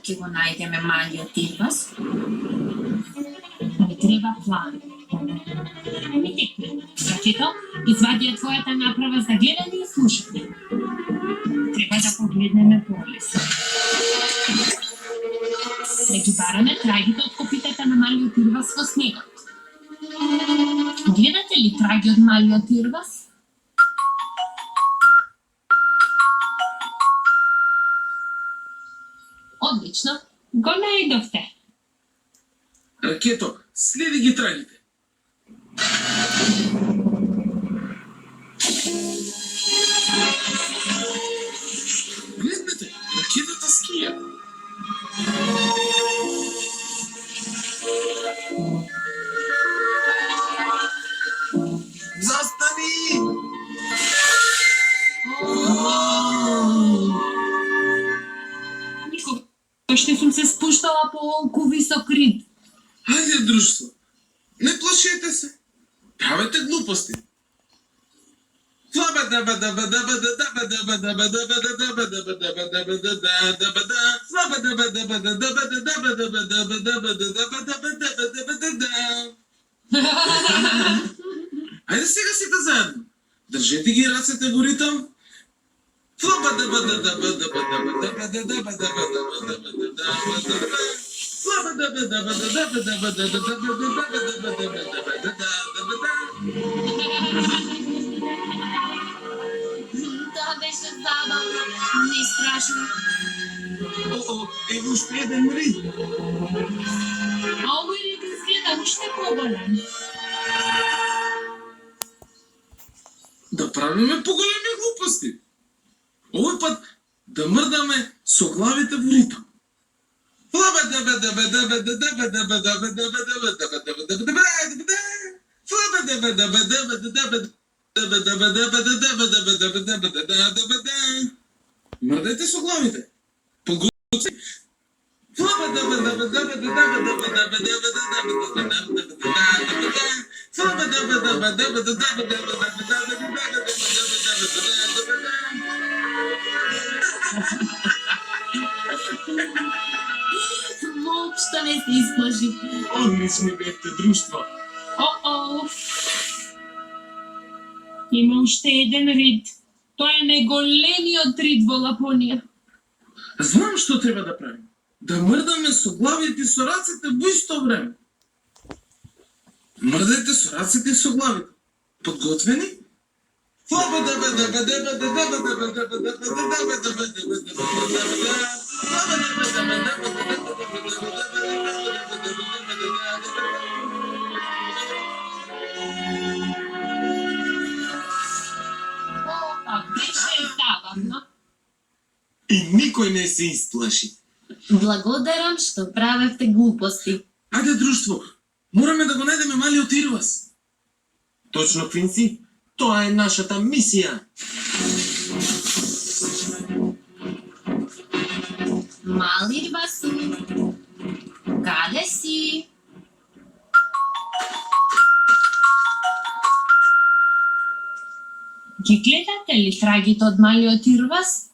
ќе го најдеме малиот Ирвас? Ни треба план. Видите, рачето, извади ја твојата направа за гледање и слушање. Треба да погледнеме полеса. Да ги бараме трагите од копитата на малиот Ирвас во снегот. Гледате ли траги од малиот Ирвас? Одлично, го најдовте. Ракето, следи ги трагите. Гледнете, ракетата скија. Застани! Никогаш не сум се спуштала по толку висок рид. Хајде, друштво, не плашете се. Правете глупости. Ајде сега сите заедно. Држете ги рацете во ритам. Тоа беше забавно, не страшно. Ево уште еден рид. А овој рид изгледа уште поголем. Да правиме поголеми глупости. Овој пат да мрдаме со главите во ритам. Мрдајте со главите. Погуци. Воопшто не се исплаши. Одлични бевте, друштво. О-о! Има уште еден рид. Тоа е најголемиот рид во Лапонија. Знам што треба да правим. Да мрдаме со главите и со рацете во исто време. Мрдајте со рацете и со главите. Подготвени? Тоа беше забавно. И никој не се исплаши. Благодарам што правевте глупости. Ајде, друштво, мораме да го најдеме малиот Ирвас. Точно, Квинси, тоа е нашата мисија. Мали Ирвасу, каде си? Ги гледате ли трагите од малиот Ирвас?